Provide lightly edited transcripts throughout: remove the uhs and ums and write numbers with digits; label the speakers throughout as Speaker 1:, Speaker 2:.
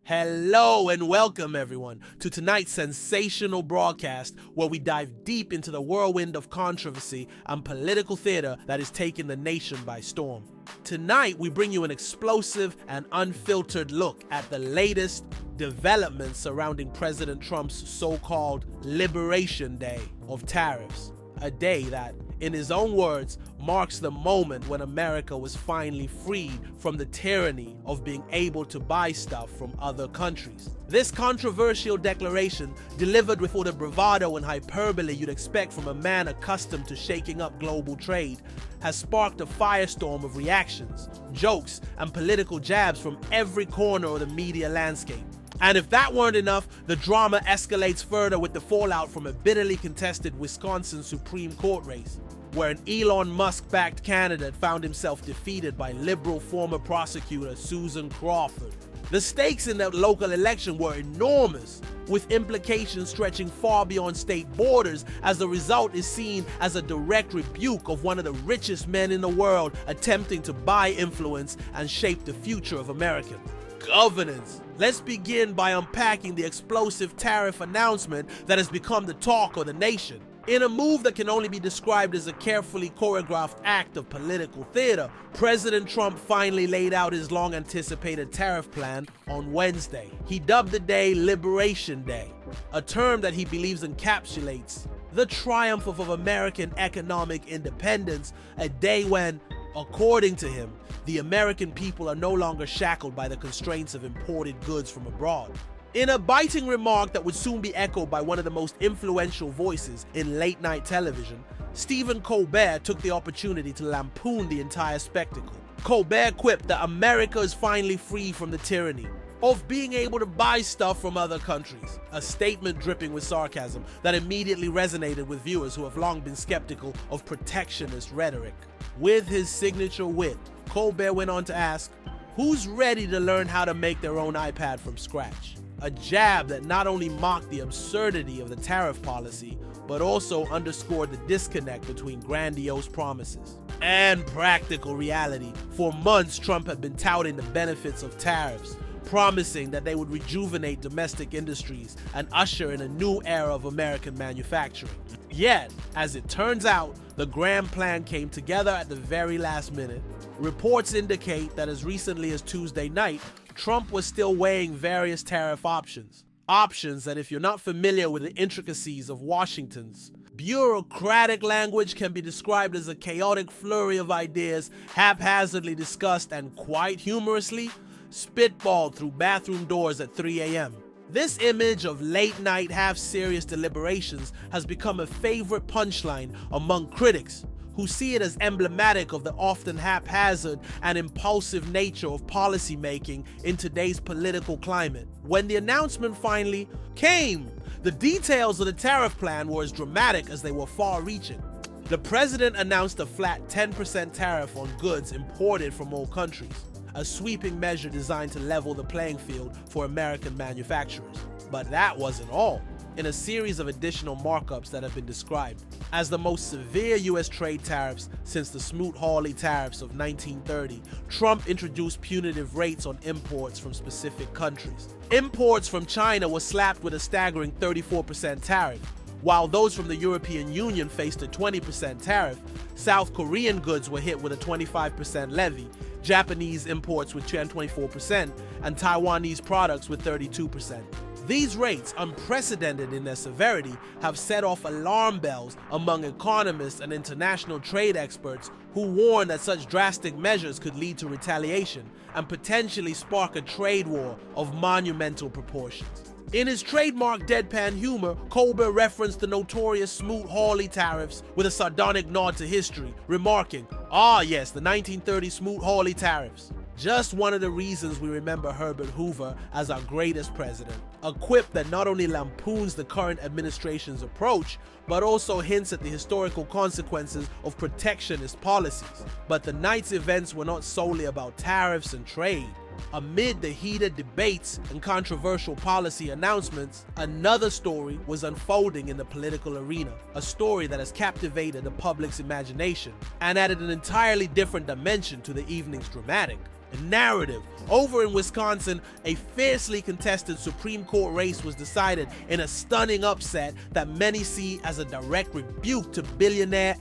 Speaker 1: Hello and welcome everyone to tonight's sensational broadcast where we dive deep into the whirlwind of controversy and political theater that is taking the nation by storm. Tonight we bring you an explosive and unfiltered look at the latest developments surrounding President Trump's so-called Liberation Day of tariffs, a day that, in his own words, marks the moment when America was finally freed from the tyranny of being able to buy stuff from other countries. This controversial declaration, delivered with all the bravado and hyperbole you'd expect from a man accustomed to shaking up global trade, has sparked a firestorm of reactions, jokes, and political jabs from every corner of the media landscape. And if that weren't enough, the drama escalates further with the fallout from a bitterly contested Wisconsin Supreme Court race, where an Elon Musk-backed candidate found himself defeated by liberal former prosecutor Susan Crawford. The stakes in that local election were enormous, with implications stretching far beyond state borders, as the result is seen as a direct rebuke of one of the richest men in the world attempting to buy influence and shape the future of American governance. Let's begin by unpacking the explosive tariff announcement that has become the talk of the nation. In a move that can only be described as a carefully choreographed act of political theater, President Trump finally laid out his long-anticipated tariff plan on Wednesday. He dubbed the day Liberation Day, a term that he believes encapsulates the triumph of American economic independence, a day when, according to him, the American people are no longer shackled by the constraints of imported goods from abroad. In a biting remark that would soon be echoed by one of the most influential voices in late-night television, Stephen Colbert took the opportunity to lampoon the entire spectacle. Colbert quipped that America is finally free from the tyranny of being able to buy stuff from other countries, a statement dripping with sarcasm that immediately resonated with viewers who have long been skeptical of protectionist rhetoric. With his signature wit, Colbert went on to ask, who's ready to learn how to make their own iPad from scratch? A jab that not only mocked the absurdity of the tariff policy, but also underscored the disconnect between grandiose promises and practical reality. For months, Trump had been touting the benefits of tariffs, promising that they would rejuvenate domestic industries and usher in a new era of American manufacturing. Yet, as it turns out, the grand plan came together at the very last minute. Reports indicate that as recently as Tuesday night, Trump was still weighing various tariff options. Options that, if you're not familiar with the intricacies of Washington's bureaucratic language, can be described as a chaotic flurry of ideas haphazardly discussed and, quite humorously, spitballed through bathroom doors at 3 a.m. This image of late-night, half-serious deliberations has become a favorite punchline among critics, who see it as emblematic of the often haphazard and impulsive nature of policymaking in today's political climate. When the announcement finally came, the details of the tariff plan were as dramatic as they were far-reaching. The president announced a flat 10% tariff on goods imported from all countries, a sweeping measure designed to level the playing field for American manufacturers. But that wasn't all. In a series of additional markups that have been described as the most severe U.S. trade tariffs since the Smoot-Hawley tariffs of 1930, Trump introduced punitive rates on imports from specific countries. Imports from China were slapped with a staggering 34% tariff, while those from the European Union faced a 20% tariff. South Korean goods were hit with a 25% levy, Japanese imports with 24%, and Taiwanese products with 32%. These rates, unprecedented in their severity, have set off alarm bells among economists and international trade experts who warn that such drastic measures could lead to retaliation and potentially spark a trade war of monumental proportions. In his trademark deadpan humor, Colbert referenced the notorious Smoot-Hawley tariffs with a sardonic nod to history, remarking, "Ah yes, the 1930 Smoot-Hawley tariffs. Just one of the reasons we remember Herbert Hoover as our greatest president." A quip that not only lampoons the current administration's approach, but also hints at the historical consequences of protectionist policies. But the night's events were not solely about tariffs and trade. Amid the heated debates and controversial policy announcements, another story was unfolding in the political arena, a story that has captivated the public's imagination and added an entirely different dimension to the evening's dramatic. Narrative. Over in Wisconsin, a fiercely contested Supreme Court race was decided in a stunning upset that many see as a direct rebuke to billionaire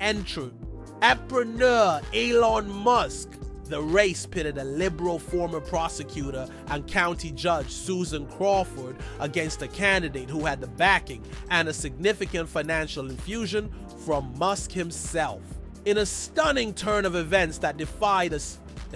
Speaker 1: entrepreneur Elon Musk. The race pitted a liberal former prosecutor and county judge Susan Crawford against a candidate who had the backing and a significant financial infusion from Musk himself. In a stunning turn of events that defied the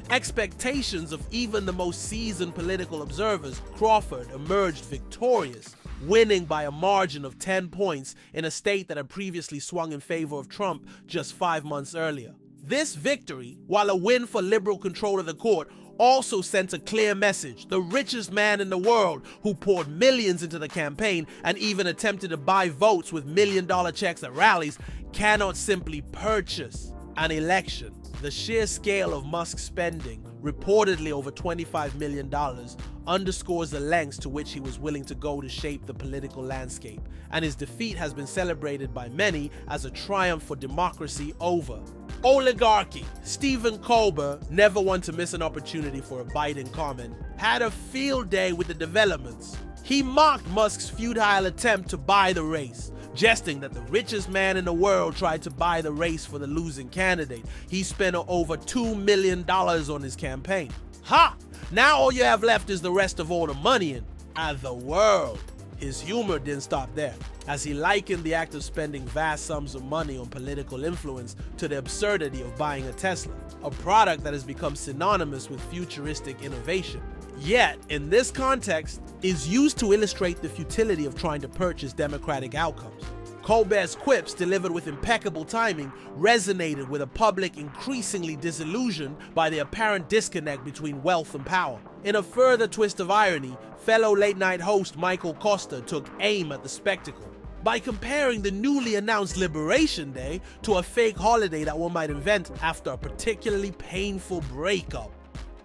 Speaker 1: expectations of even the most seasoned political observers, Crawford emerged victorious, winning by a margin of 10 points in a state that had previously swung in favor of Trump just 5 months earlier. This victory, while a win for liberal control of the court, also sent a clear message. The richest man in the world, who poured millions into the campaign and even attempted to buy votes with million-dollar checks at rallies, cannot simply purchase an election. The sheer scale of Musk's spending, reportedly over $25 million, underscores the lengths to which he was willing to go to shape the political landscape, and his defeat has been celebrated by many as a triumph for democracy over oligarchy. Stephen Colbert, never one to miss an opportunity for a biting comment, had a field day with the developments. He mocked Musk's futile attempt to buy the race, jesting that the richest man in the world tried to buy the race for the losing candidate. He spent over $2 million on his campaign. Ha! Now all you have left is the rest of all the money and the world. His humor didn't stop there, as he likened the act of spending vast sums of money on political influence to the absurdity of buying a Tesla, a product that has become synonymous with futuristic innovation. Yet, in this context, is used to illustrate the futility of trying to purchase democratic outcomes. Colbert's quips, delivered with impeccable timing, resonated with a public increasingly disillusioned by the apparent disconnect between wealth and power. In a further twist of irony, fellow late-night host Michael Costa took aim at the spectacle by comparing the newly announced Liberation Day to a fake holiday that one might invent after a particularly painful breakup.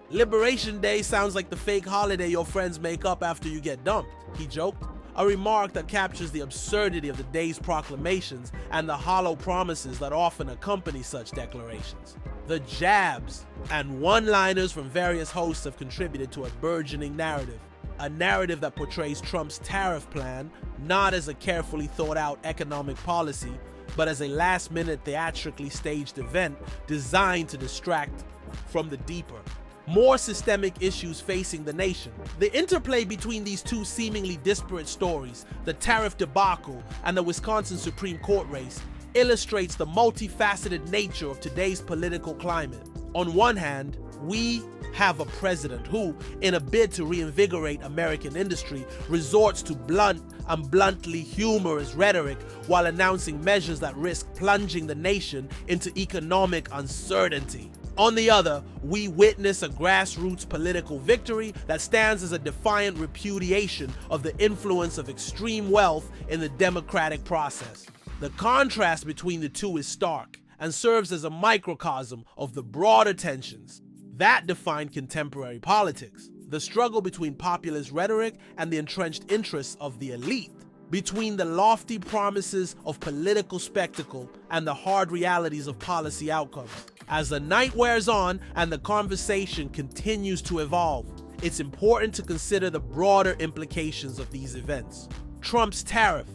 Speaker 1: Liberation Day sounds like the fake holiday your friends make up after you get dumped, he joked. A remark that captures the absurdity of the day's proclamations and the hollow promises that often accompany such declarations. The jabs and one-liners from various hosts have contributed to a burgeoning narrative. A narrative that portrays Trump's tariff plan not as a carefully thought-out economic policy, but as a last-minute theatrically staged event designed to distract from the deeper, more systemic issues facing the nation. The interplay between these two seemingly disparate stories, the tariff debacle and the Wisconsin Supreme Court race, illustrates the multifaceted nature of today's political climate. On one hand, we have a president who, in a bid to reinvigorate American industry, resorts to blunt and bluntly humorous rhetoric while announcing measures that risk plunging the nation into economic uncertainty. On the other, we witness a grassroots political victory that stands as a defiant repudiation of the influence of extreme wealth in the democratic process. The contrast between the two is stark and serves as a microcosm of the broader tensions that define contemporary politics, the struggle between populist rhetoric and the entrenched interests of the elite, between the lofty promises of political spectacle and the hard realities of policy outcomes. As the night wears on and the conversation continues to evolve, it's important to consider the broader implications of these events. Trump's tariff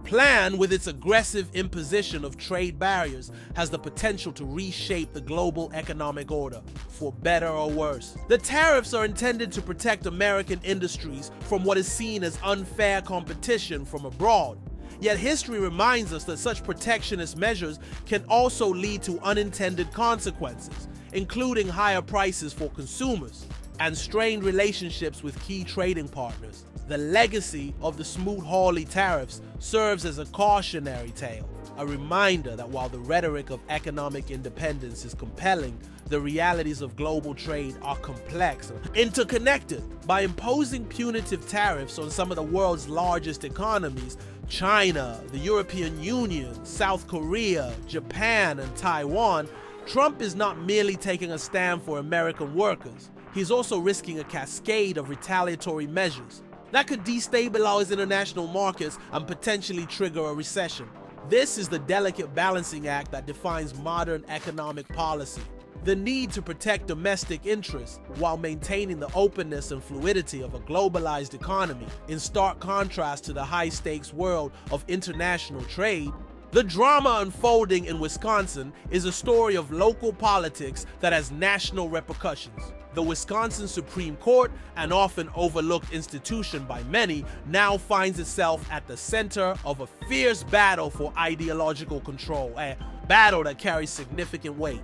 Speaker 1: plan, with its aggressive imposition of trade barriers, has the potential to reshape the global economic order, for better or worse. The tariffs are intended to protect American industries from what is seen as unfair competition from abroad. Yet history reminds us that such protectionist measures can also lead to unintended consequences, including higher prices for consumers and strained relationships with key trading partners. The legacy of the Smoot-Hawley tariffs serves as a cautionary tale, a reminder that while the rhetoric of economic independence is compelling, the realities of global trade are complex and interconnected. By imposing punitive tariffs on some of the world's largest economies, China, the European Union, South Korea, Japan, and Taiwan, Trump is not merely taking a stand for American workers. He's also risking a cascade of retaliatory measures that could destabilize international markets and potentially trigger a recession. This is the delicate balancing act that defines modern economic policy. The need to protect domestic interests while maintaining the openness and fluidity of a globalized economy, in stark contrast to the high-stakes world of international trade. The drama unfolding in Wisconsin is a story of local politics that has national repercussions. The Wisconsin Supreme Court, an often overlooked institution by many, now finds itself at the center of a fierce battle for ideological control, a battle that carries significant weight.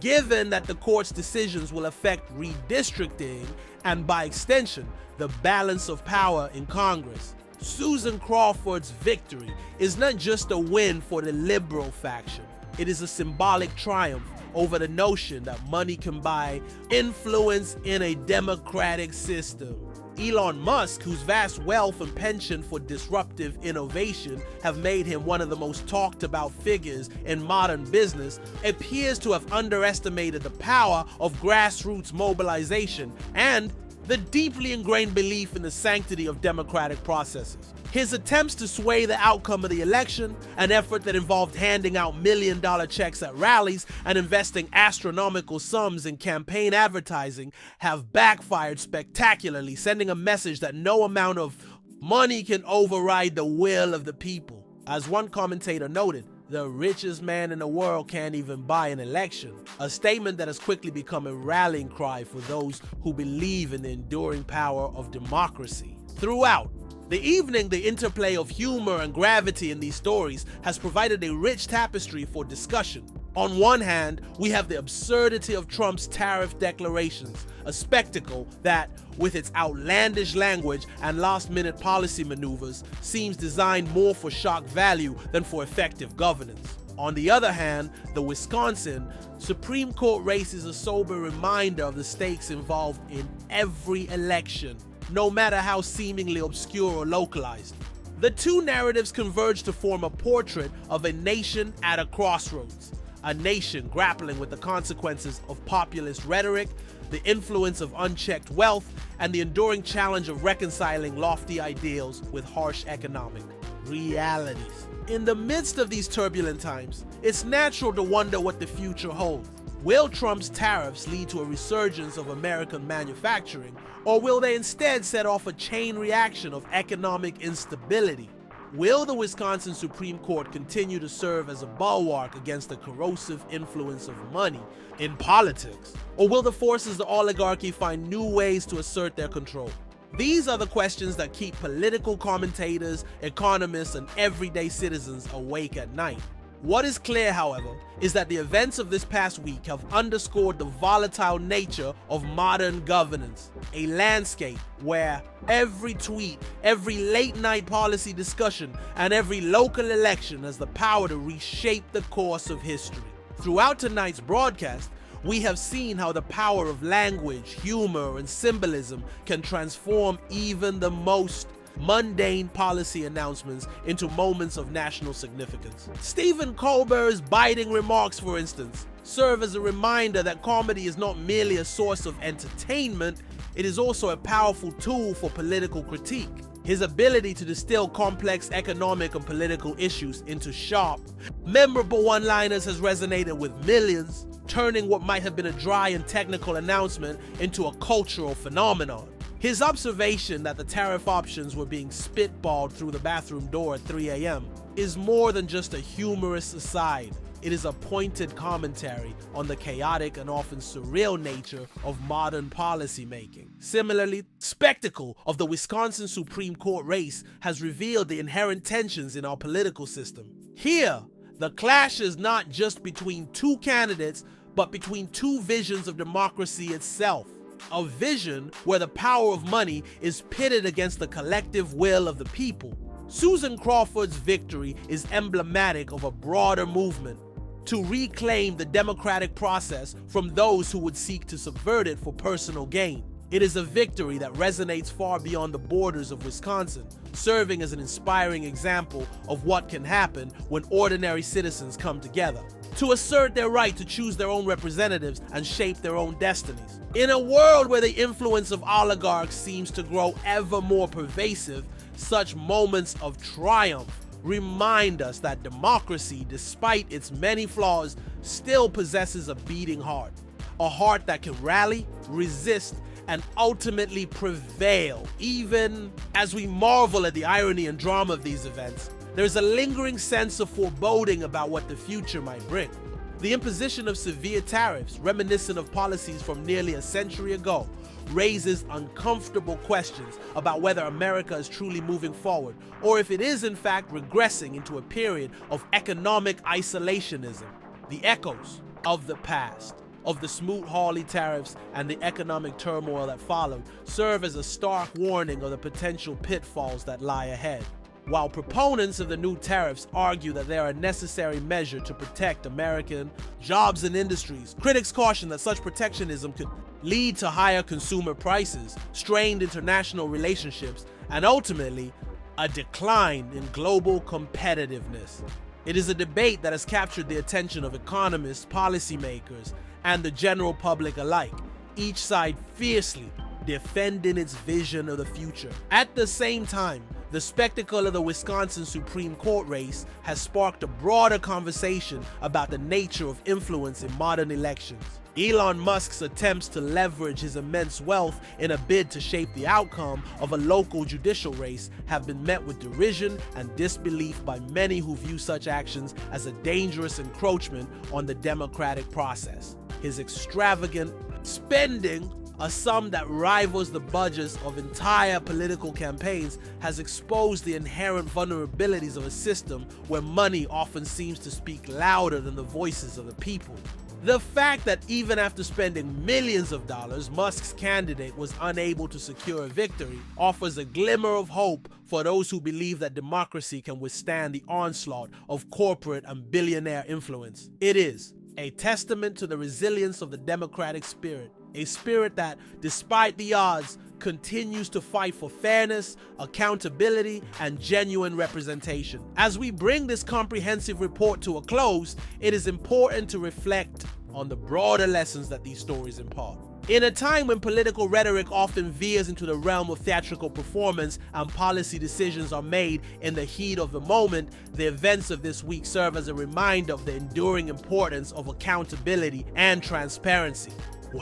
Speaker 1: Given that the court's decisions will affect redistricting and, by extension, the balance of power in Congress, Susan Crawford's victory is not just a win for the liberal faction. It is a symbolic triumph over the notion that money can buy influence in a democratic system. Elon Musk, whose vast wealth and penchant for disruptive innovation have made him one of the most talked about figures in modern business, appears to have underestimated the power of grassroots mobilization and the deeply ingrained belief in the sanctity of democratic processes. His attempts to sway the outcome of the election, an effort that involved handing out million-dollar checks at rallies and investing astronomical sums in campaign advertising, have backfired spectacularly, sending a message that no amount of money can override the will of the people. As one commentator noted, the richest man in the world can't even buy an election, a statement that has quickly become a rallying cry for those who believe in the enduring power of democracy. Throughout the evening, the interplay of humor and gravity in these stories has provided a rich tapestry for discussion. On one hand, we have the absurdity of Trump's tariff declarations, a spectacle that, with its outlandish language and last-minute policy maneuvers, seems designed more for shock value than for effective governance. On the other hand, the Wisconsin Supreme Court race is a sober reminder of the stakes involved in every election, no matter how seemingly obscure or localized. The two narratives converge to form a portrait of a nation at a crossroads. A nation grappling with the consequences of populist rhetoric, the influence of unchecked wealth, and the enduring challenge of reconciling lofty ideals with harsh economic realities. In the midst of these turbulent times, it's natural to wonder what the future holds. Will Trump's tariffs lead to a resurgence of American manufacturing, or will they instead set off a chain reaction of economic instability? Will the Wisconsin Supreme Court continue to serve as a bulwark against the corrosive influence of money in politics? Or will the forces of the oligarchy find new ways to assert their control? These are the questions that keep political commentators, economists, and everyday citizens awake at night. What is clear, however, is that the events of this past week have underscored the volatile nature of modern governance, a landscape where every tweet, every late-night policy discussion, and every local election has the power to reshape the course of history. Throughout tonight's broadcast, we have seen how the power of language, humor, and symbolism can transform even the most mundane policy announcements into moments of national significance. Stephen Colbert's biting remarks, for instance, serve as a reminder that comedy is not merely a source of entertainment, it is also a powerful tool for political critique. His ability to distill complex economic and political issues into sharp, memorable one-liners has resonated with millions, turning what might have been a dry and technical announcement into a cultural phenomenon. His observation that the tariff options were being spitballed through the bathroom door at 3 a.m. is more than just a humorous aside. It is a pointed commentary on the chaotic and often surreal nature of modern policymaking. Similarly, the spectacle of the Wisconsin Supreme Court race has revealed the inherent tensions in our political system. Here, the clash is not just between two candidates, but between two visions of democracy itself. A vision where the power of money is pitted against the collective will of the people. Susan Crawford's victory is emblematic of a broader movement to reclaim the democratic process from those who would seek to subvert it for personal gain. It is a victory that resonates far beyond the borders of Wisconsin, serving as an inspiring example of what can happen when ordinary citizens come together to assert their right to choose their own representatives and shape their own destinies. In a world where the influence of oligarchs seems to grow ever more pervasive, such moments of triumph remind us that democracy, despite its many flaws, still possesses a beating heart. a heart that can rally, resist, and ultimately prevail. Even as we marvel at the irony and drama of these events, there's a lingering sense of foreboding about what the future might bring. The imposition of severe tariffs, reminiscent of policies from nearly a century ago, raises uncomfortable questions about whether America is truly moving forward, or if it is in fact regressing into a period of economic isolationism. The echoes of the past, of the Smoot-Hawley tariffs and the economic turmoil that followed, serve as a stark warning of the potential pitfalls that lie ahead. While proponents of the new tariffs argue that they are a necessary measure to protect American jobs and industries, critics caution that such protectionism could lead to higher consumer prices, strained international relationships, and ultimately, a decline in global competitiveness. It is a debate that has captured the attention of economists, policymakers, and the general public alike, each side fiercely defending its vision of the future. At the same time, the spectacle of the Wisconsin Supreme Court race has sparked a broader conversation about the nature of influence in modern elections. Elon Musk's attempts to leverage his immense wealth in a bid to shape the outcome of a local judicial race have been met with derision and disbelief by many who view such actions as a dangerous encroachment on the democratic process. His extravagant spending, a sum that rivals the budgets of entire political campaigns, has exposed the inherent vulnerabilities of a system where money often seems to speak louder than the voices of the people. The fact that even after spending millions of dollars, Musk's candidate was unable to secure a victory offers a glimmer of hope for those who believe that democracy can withstand the onslaught of corporate and billionaire influence. It is a testament to the resilience of the democratic spirit, a spirit that, despite the odds, continues to fight for fairness, accountability, and genuine representation. As we bring this comprehensive report to a close, it is important to reflect on the broader lessons that these stories impart. In a time when political rhetoric often veers into the realm of theatrical performance and policy decisions are made in the heat of the moment, the events of this week serve as a reminder of the enduring importance of accountability and transparency.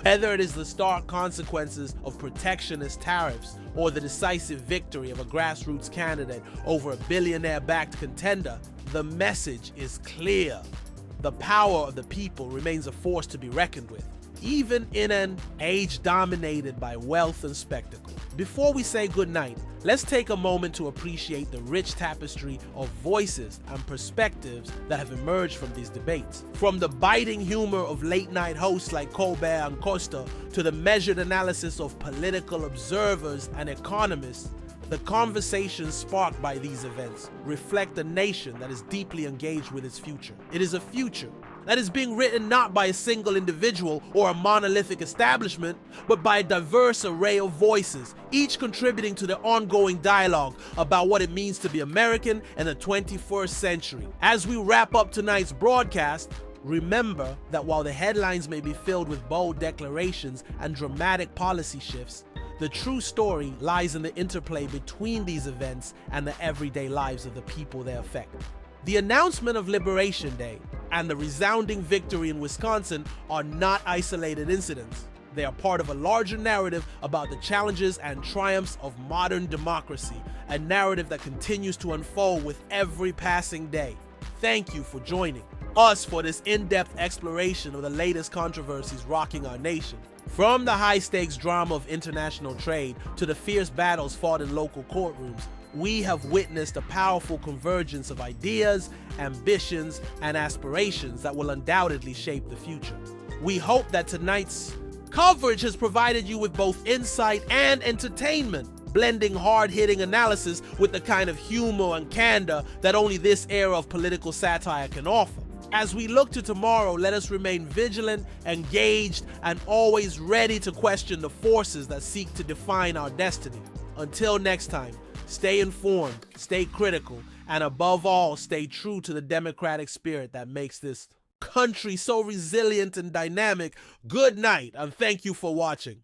Speaker 1: Whether it is the stark consequences of protectionist tariffs or the decisive victory of a grassroots candidate over a billionaire-backed contender, the message is clear. The power of the people remains a force to be reckoned with, even in an age dominated by wealth and spectacle. Before we say goodnight, let's take a moment to appreciate the rich tapestry of voices and perspectives that have emerged from these debates. From the biting humor of late-night hosts like Colbert and Costa to the measured analysis of political observers and economists, the conversations sparked by these events reflect a nation that is deeply engaged with its future. It is a future that is being written not by a single individual or a monolithic establishment, but by a diverse array of voices, each contributing to the ongoing dialogue about what it means to be American in the 21st century. As we wrap up tonight's broadcast, remember that while the headlines may be filled with bold declarations and dramatic policy shifts, the true story lies in the interplay between these events and the everyday lives of the people they affect. The announcement of Liberation Day and the resounding victory in Wisconsin are not isolated incidents. They are part of a larger narrative about the challenges and triumphs of modern democracy, a narrative that continues to unfold with every passing day. Thank you for joining us for this in-depth exploration of the latest controversies rocking our nation. From the high-stakes drama of international trade to the fierce battles fought in local courtrooms, we have witnessed a powerful convergence of ideas, ambitions, and aspirations that will undoubtedly shape the future. We hope that tonight's coverage has provided you with both insight and entertainment, blending hard-hitting analysis with the kind of humor and candor that only this era of political satire can offer. As we look to tomorrow, let us remain vigilant, engaged, and always ready to question the forces that seek to define our destiny. Until next time, stay informed, stay critical, and above all, stay true to the democratic spirit that makes this country so resilient and dynamic. Good night, and thank you for watching.